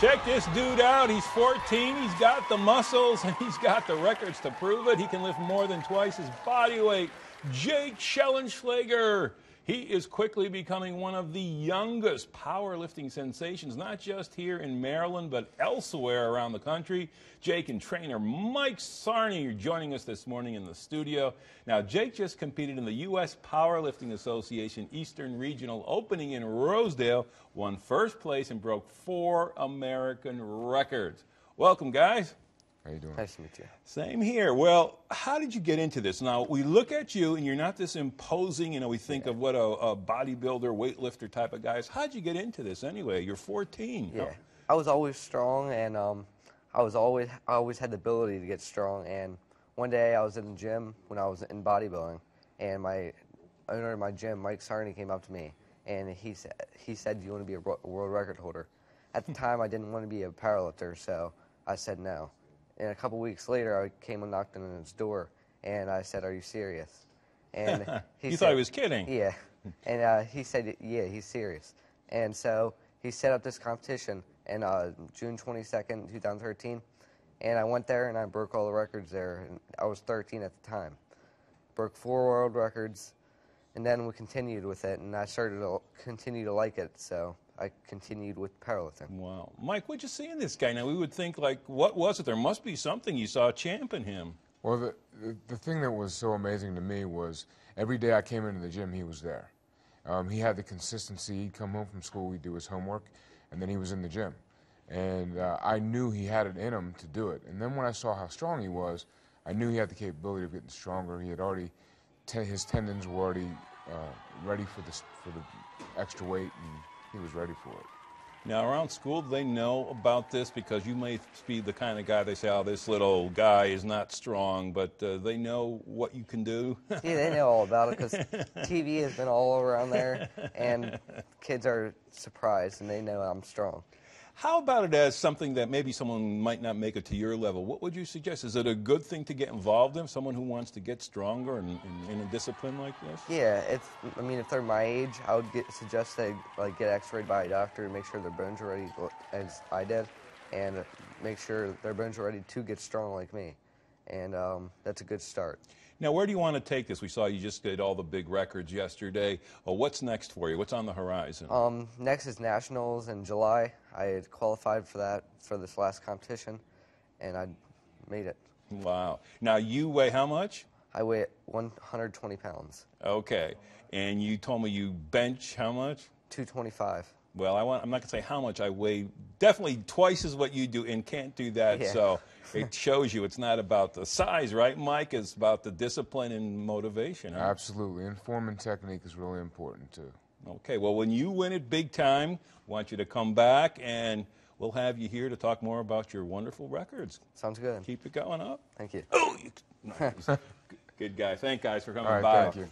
Check this dude out. He's 14. He's got the muscles, and he's got the records to prove it. He can lift more than twice his body weight. Jake Schellenschlager. He is quickly becoming one of the youngest powerlifting sensations, not just here in Maryland, but elsewhere around the country. Jake and trainer Mike Sarney are joining us this morning in the studio. Now, Jake just competed in the U.S. Powerlifting Association Eastern Regional Opening in Rosedale, won first place, and broke 4 American records. Welcome, guys. How you doing? Nice to meet you. Same here. Well, how did you get into this? Now, we look at you, and you're not this imposing, we think of what a bodybuilder, weightlifter type of guy is. How did you get into this anyway? You're 14. Yeah. I was always strong, and I always had the ability to get strong. And one day I was in the gym when I was in bodybuilding, and my owner of my gym, Mike Sarney, came up to me, and he said, "Do you want to be a world record holder?" At the time, I didn't want to be a powerlifter, so I said no. And a couple weeks later, I came and knocked on his door, and I said, "Are you serious?" And he thought he was kidding. Yeah. And he said, "Yeah, he's serious." And so he set up this competition in June 22nd, 2013. And I went there, and I broke all the records there. And I was 13 at the time. Broke 4 world records, and then we continued with it, and I started to continue to like it, so I continued with powerlifting. Wow. Mike, what'd you see in this guy? Now, we would think, like, what was it? There must be something you saw a champ in him. Well, the thing that was so amazing to me was every day I came into the gym, he was there. He had the consistency. He'd come home from school, we'd do his homework, and then he was in the gym. And I knew he had it in him to do it. And then when I saw how strong he was, I knew he had the capability of getting stronger. He had already, his tendons were already ready for the extra weight, and he was ready for it. Now, around school, do they know about this? Because you may be the kind of guy they say, "Oh, this little guy is not strong," but they know what you can do? Yeah, they know all about it because TV has been all around there, and kids are surprised, and they know I'm strong. How about it as something that maybe someone might not make it to your level? What would you suggest? Is it a good thing to get involved in, someone who wants to get stronger in a discipline like this? Yeah, I mean, if they're my age, I would suggest they get x-rayed by a doctor to make sure their bones are ready, as I did, and make sure their bones are ready to get strong like me. And that's a good start. Now, where do you want to take this? We saw you just did all the big records yesterday. What's next for you? What's on the horizon? Next is Nationals in July. I had qualified for that for this last competition, and I made it. Wow. Now, you weigh how much? I weigh 120 pounds. Okay. And you told me you bench how much? 225. Well, I'm not going to say how much I weigh. Definitely twice as what you do, and can't do that. Yeah. So it shows you it's not about the size, right, Mike? It's about the discipline and motivation. Huh? Absolutely. And form and technique is really important, too. Okay. Well, when you win it big time, I want you to come back, and we'll have you here to talk more about your wonderful records. Sounds good. Keep it going up. Thank you. Oh, nice. Good guy. Thank guys for coming All right, by. thank you.